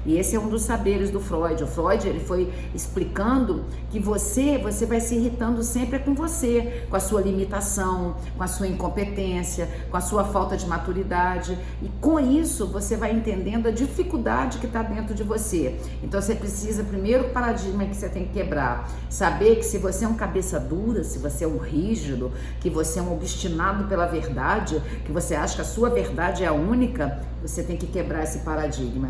E esse é um dos saberes do Freud. O Freud, ele foi explicando que você vai se irritando sempre com você, com a sua limitação, com a sua incompetência, com a sua falta de maturidade. E com isso, você vai entendendo a dificuldade que está dentro de você. Então, você precisa, primeiro paradigma que você tem que quebrar, saber que se você é um cabeça dura, se você é um rígido, que você é um obstinado pela verdade, que você acha que a sua verdade é a única, você tem que quebrar esse paradigma.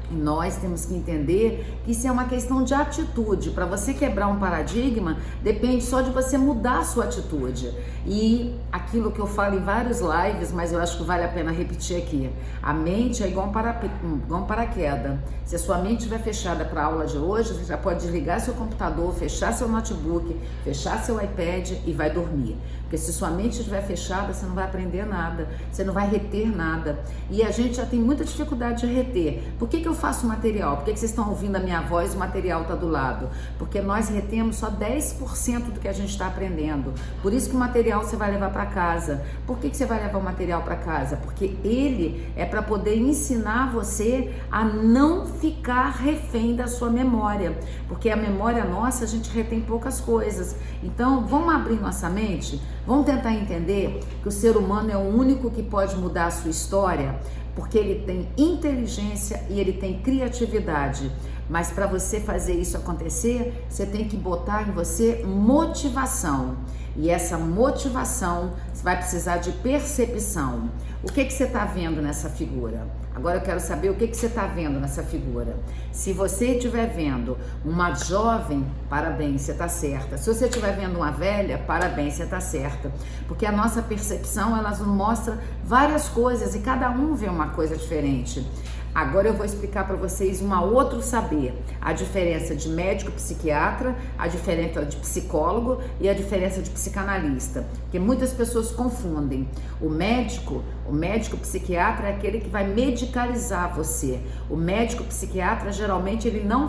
Nós temos que entender que isso é uma questão de atitude. Para você quebrar um paradigma, depende só de você mudar a sua atitude. E aquilo que eu falo em vários lives, mas eu acho que vale a pena repetir aqui. A mente é igual um paraquedas. Se a sua mente estiver fechada para a aula de hoje, você já pode desligar seu computador, fechar seu notebook, fechar seu iPad e vai dormir. Porque se sua mente estiver fechada, você não vai aprender nada, você não vai reter nada. E a gente já tem muita dificuldade de reter. Por que eu faço material? Por que vocês estão ouvindo a minha voz e o material está do lado? Porque nós retemos só 10% do que a gente está aprendendo. Por isso que o material você vai levar para casa. Por que você vai levar o material para casa? Porque ele é para poder ensinar você a não ficar refém da sua memória. Porque a memória nossa, a gente retém poucas coisas. Então, vamos abrir nossa mente? Vamos tentar entender que o ser humano é o único que pode mudar a sua história, porque ele tem inteligência e ele tem criatividade. Mas para você fazer isso acontecer, você tem que botar em você motivação. E essa motivação, você vai precisar de percepção. O que você está vendo nessa figura? Agora eu quero saber o que você está vendo nessa figura. Se você estiver vendo uma jovem, parabéns, você está certa. Se você estiver vendo uma velha, parabéns, você está certa. Porque a nossa percepção, ela nos mostra várias coisas e cada um vê uma coisa diferente. Agora eu vou explicar para vocês um outro saber, a diferença de médico psiquiatra, a diferença de psicólogo e a diferença de psicanalista, porque muitas pessoas confundem. O médico psiquiatra é aquele que vai medicalizar você. O médico psiquiatra geralmente ele não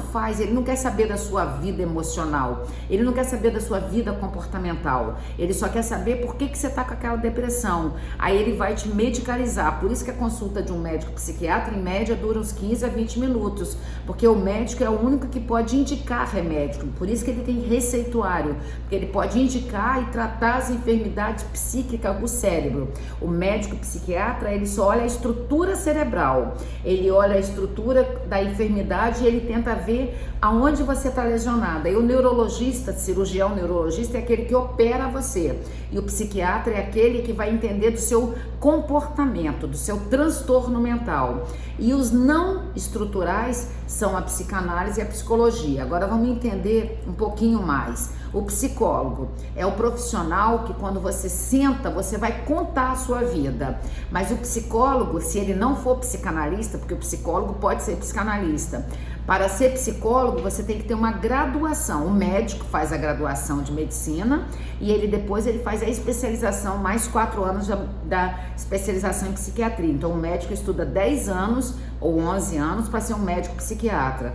quer saber da sua vida emocional, ele não quer saber da sua vida comportamental, ele só quer saber por que você está com aquela depressão. Aí ele vai te medicalizar. Por isso que a consulta de um médico psiquiatra em média dura uns 15 a 20 minutos, porque o médico é o único que pode indicar remédio, por isso que ele tem receituário, porque ele pode indicar e tratar as enfermidades psíquicas do cérebro. O médico psiquiatra, ele só olha a estrutura cerebral, ele olha a estrutura da enfermidade e ele tenta ver aonde você está lesionada. E o neurologista, cirurgião neurologista, é aquele que opera você, e o psiquiatra é aquele que vai entender do seu comportamento, do seu transtorno mental. E os não estruturais são a psicanálise e a psicologia. Agora vamos entender um pouquinho mais. O psicólogo é o profissional que quando você senta, você vai contar a sua vida. Mas o psicólogo, se ele não for psicanalista, porque o psicólogo pode ser psicanalista, para ser psicólogo você tem que ter uma graduação. O médico faz a graduação de medicina e depois ele faz a especialização, mais 4 anos da especialização em psiquiatria. Então o médico estuda 10 anos ou 11 anos para ser um médico psiquiatra.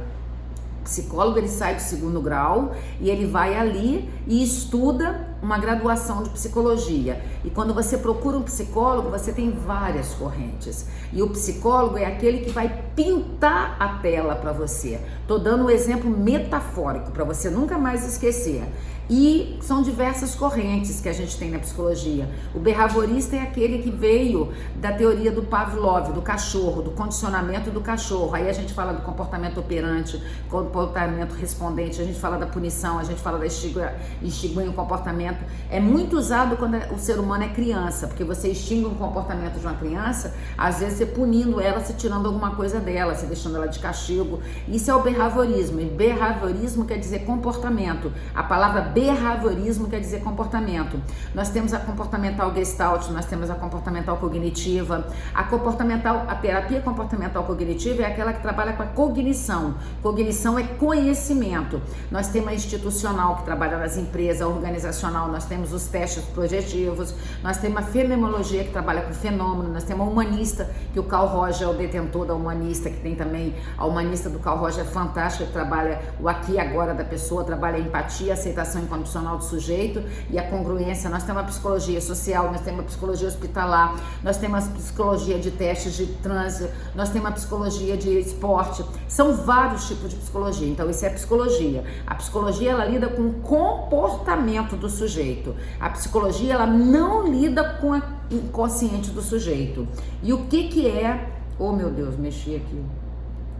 O psicólogo ele sai do 2º grau e ele vai ali e estuda uma graduação de psicologia. E quando você procura um psicólogo, você tem várias correntes. E o psicólogo é aquele que vai pintar a tela para você. Tô dando um exemplo metafórico para você nunca mais esquecer. E são diversas correntes que a gente tem na psicologia. O behaviorista é aquele que veio da teoria do Pavlov, do cachorro, do condicionamento do cachorro. Aí a gente fala do comportamento operante, comportamento respondente, a gente fala da punição, a gente fala da extinguir o comportamento. É muito usado quando o ser humano é criança, porque você extingue um comportamento de uma criança, às vezes você punindo ela, você tirando alguma coisa dela, você deixando ela de castigo. Isso é o behaviorismo. E behaviorismo quer dizer comportamento. A palavra behaviorismo quer dizer comportamento. Nós temos a comportamental gestalt, nós temos a comportamental cognitiva. A terapia comportamental cognitiva é aquela que trabalha com a cognição. Cognição é conhecimento. Nós temos a institucional, que trabalha nas empresas, a organizacional, nós temos os testes projetivos, nós temos a fenomenologia, que trabalha com fenômeno, nós temos a humanista, que o Carl Rogers é o detentor da humanista. humanista, que tem também a humanista do Carl Roger, é fantástica, que trabalha o aqui e agora da pessoa, trabalha a empatia, a aceitação incondicional do sujeito e a congruência. Nós temos uma psicologia social, nós temos uma psicologia hospitalar, nós temos uma psicologia de testes de trânsito, nós temos uma psicologia de esporte, são vários tipos de psicologia. Então isso é psicologia. A psicologia, ela lida com o comportamento do sujeito. A psicologia, ela não lida com o inconsciente do sujeito. E o que é... Oh, meu Deus, mexi aqui.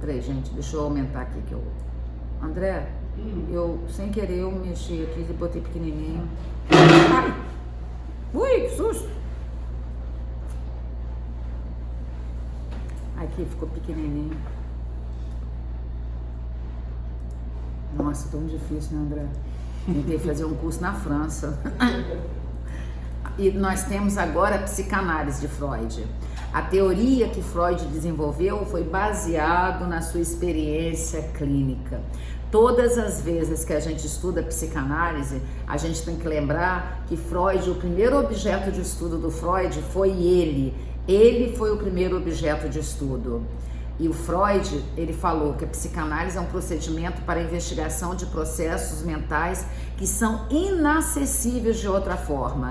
Peraí, gente, deixa eu aumentar aqui que eu... André, eu, sem querer, eu mexi aqui e botei pequenininho. Ai! Ui, que susto! Aqui ficou pequenininho. Nossa, tão difícil, né, André? Tentei fazer um curso na França. E nós temos agora a psicanálise de Freud. A teoria que Freud desenvolveu foi baseado na sua experiência clínica. Todas as vezes que a gente estuda psicanálise, a gente tem que lembrar que Freud, o primeiro objeto de estudo do Freud foi ele. Ele foi o primeiro objeto de estudo. E o Freud, ele falou que a psicanálise é um procedimento para a investigação de processos mentais que são inacessíveis de outra forma.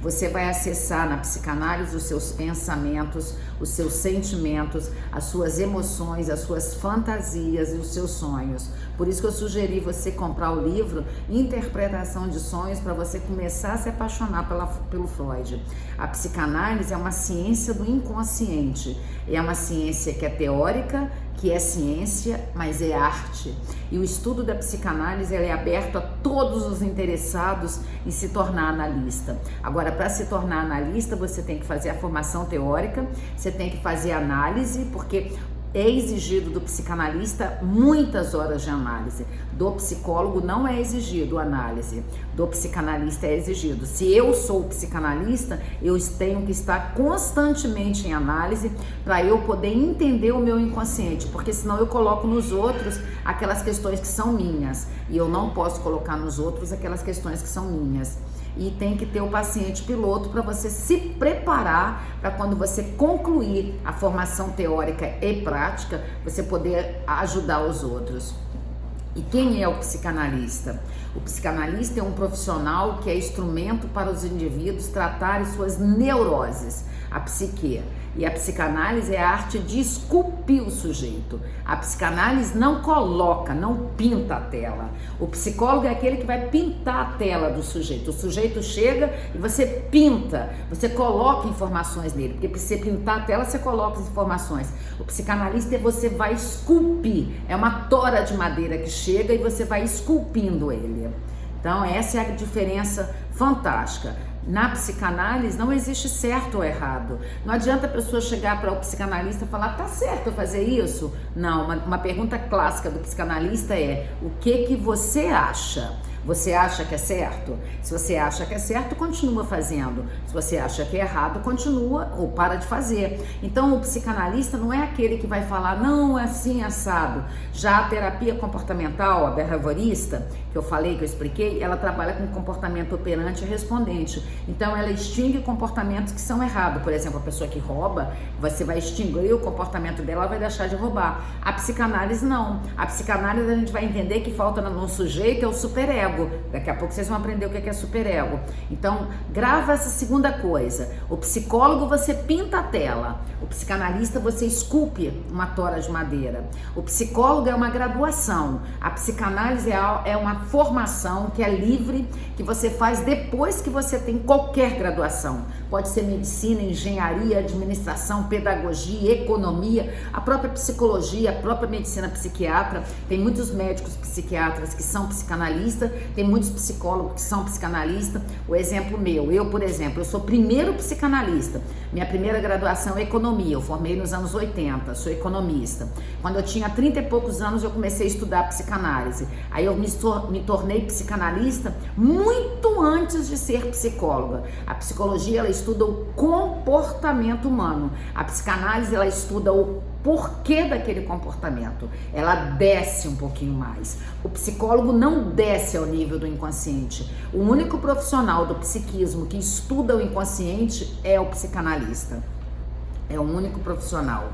Você vai acessar na psicanálise os seus pensamentos, os seus sentimentos, as suas emoções, as suas fantasias e os seus sonhos. Por isso que eu sugeri você comprar o livro Interpretação de Sonhos, para você começar a se apaixonar pelo Freud. A psicanálise é uma ciência do inconsciente. É uma ciência que é teórica, que é ciência, mas é arte. E o estudo da psicanálise ele é aberto a todos os interessados em se tornar analista. Agora, para se tornar analista, você tem que fazer a formação teórica, você tem que fazer análise, porque é exigido do psicanalista muitas horas de análise. Do psicólogo não é exigido análise. Do psicanalista é exigido. Se eu sou psicanalista, eu tenho que estar constantemente em análise para eu poder entender o meu inconsciente, porque senão eu coloco nos outros aquelas questões que são minhas. E eu não posso colocar nos outros aquelas questões que são minhas. E tem que ter o paciente piloto para você se preparar para quando você concluir a formação teórica e prática, você poder ajudar os outros. E quem é o psicanalista? O psicanalista é um profissional que é instrumento para os indivíduos tratarem suas neuroses, a psique. E a psicanálise é a arte de esculpir o sujeito. A psicanálise não coloca, não pinta a tela. O psicólogo é aquele que vai pintar a tela do sujeito. O sujeito chega e você pinta, você coloca informações nele. Porque para você pintar a tela, você coloca as informações. O psicanalista é você vai esculpir. É uma tora de madeira que chega e você vai esculpindo ele. Então essa é a diferença fantástica. Na psicanálise não existe certo ou errado. Não adianta a pessoa chegar para o psicanalista e falar, tá certo eu fazer isso? Não, uma pergunta clássica do psicanalista é, o que você acha? Você acha que é certo? Se você acha que é certo, continua fazendo. Se você acha que é errado, continua ou para de fazer. Então, o psicanalista não é aquele que vai falar, não, é assim, assado. Já a terapia comportamental, a behaviorista, que eu falei, que eu expliquei, ela trabalha com comportamento operante e respondente. Então, ela extingue comportamentos que são errados. Por exemplo, a pessoa que rouba, você vai extinguir o comportamento dela, ela vai deixar de roubar. A psicanálise, não. A psicanálise, a gente vai entender que falta no sujeito é o superego. Daqui a pouco vocês vão aprender o que é superego. Então, grava essa segunda coisa. O psicólogo, você pinta a tela. O psicanalista, você esculpe uma tora de madeira. O psicólogo é uma graduação. A psicanálise é uma formação que é livre, que você faz depois que você tem qualquer graduação. Pode ser medicina, engenharia, administração, pedagogia, economia, a própria psicologia, a própria medicina psiquiatra. Tem muitos médicos psiquiatras que são psicanalistas, tem muitos psicólogos que são psicanalistas. O exemplo meu, eu, por exemplo, eu sou primeiro psicanalista. Minha primeira graduação é economia, eu formei nos anos 80, sou economista. Quando eu tinha 30 e poucos anos, eu comecei a estudar psicanálise. Aí eu me tornei psicanalista muito antes de ser psicóloga. A psicologia, ela estuda o comportamento humano. A psicanálise, ela estuda o porquê daquele comportamento. Ela desce um pouquinho mais. O psicólogo não desce ao nível do inconsciente. O único profissional do psiquismo que estuda o inconsciente é o psicanalista. É o único profissional.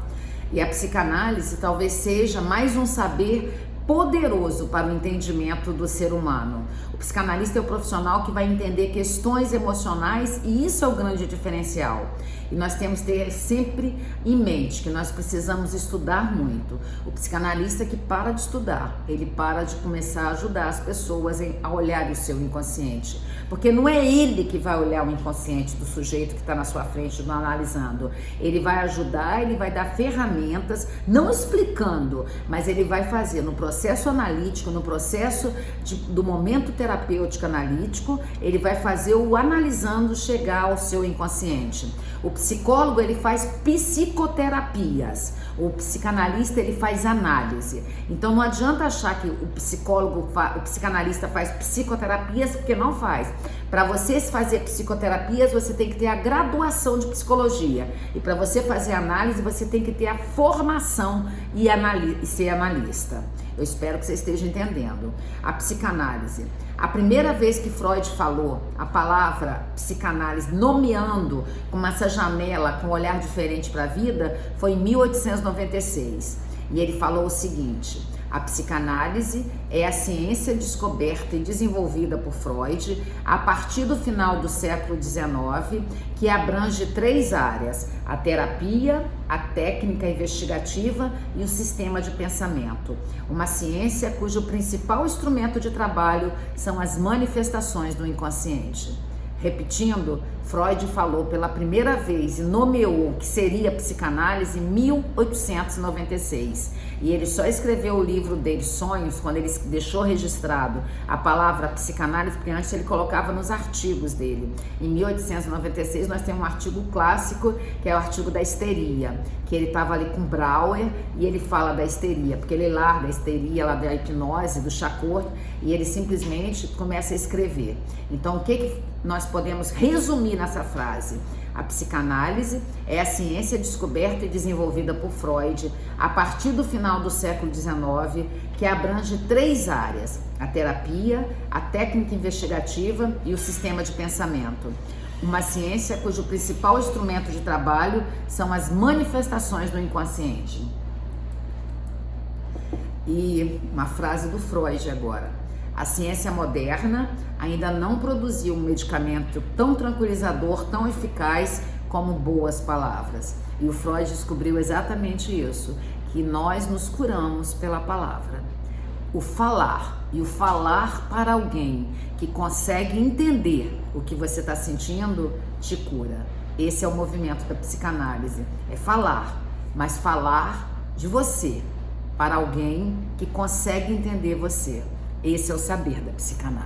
E a psicanálise talvez seja mais um saber poderoso para o entendimento do ser humano. O psicanalista é o profissional que vai entender questões emocionais e isso é o grande diferencial. E nós temos que ter sempre em mente que nós precisamos estudar muito. O psicanalista que para de estudar, ele para de começar a ajudar as pessoas a olhar o seu inconsciente. Porque não é ele que vai olhar o inconsciente do sujeito que está na sua frente, não analisando. Ele vai ajudar, ele vai dar ferramentas, não explicando, mas ele vai fazer no processo analítico, no processo do momento terapêutico analítico, ele vai fazer o analisando chegar ao seu inconsciente. O psicólogo, ele faz psicoterapias, o psicanalista, ele faz análise. Então não adianta achar que o psicanalista faz psicoterapias, porque não faz. Para você fazer psicoterapias, você tem que ter a graduação de psicologia. E para você fazer análise, você tem que ter a formação e ser analista. Eu espero que você esteja entendendo. A psicanálise. A primeira vez que Freud falou a palavra psicanálise, nomeando com essa janela, com um olhar diferente para a vida, foi em 1896. E ele falou o seguinte: a psicanálise é a ciência descoberta e desenvolvida por Freud a partir do final do século XIX, que abrange 3 áreas: a terapia, a técnica investigativa e o sistema de pensamento. Uma ciência cujo principal instrumento de trabalho são as manifestações do inconsciente. Repetindo, Freud falou pela primeira vez e nomeou o que seria psicanálise em 1896. E ele só escreveu o livro dele, Sonhos, quando ele deixou registrado a palavra psicanálise, porque antes ele colocava nos artigos dele. Em 1896 nós temos um artigo clássico, que é o artigo da histeria, que ele estava ali com Brauer e ele fala da histeria, porque ele larga a histeria lá da hipnose, do Charcot, e ele simplesmente começa a escrever. Então o que nós podemos resumir nessa frase? A psicanálise é a ciência descoberta e desenvolvida por Freud a partir do final do século XIX, que abrange 3 áreas: a terapia, a técnica investigativa e o sistema de pensamento. Uma ciência cujo principal instrumento de trabalho são as manifestações do inconsciente. E uma frase do Freud agora: a ciência moderna ainda não produziu um medicamento tão tranquilizador, tão eficaz como boas palavras. E o Freud descobriu exatamente isso, que nós nos curamos pela palavra. O falar, e o falar para alguém que consegue entender o que você está sentindo, te cura. Esse é o movimento da psicanálise, é falar, mas falar de você para alguém que consegue entender você. Esse é o saber da psicanálise.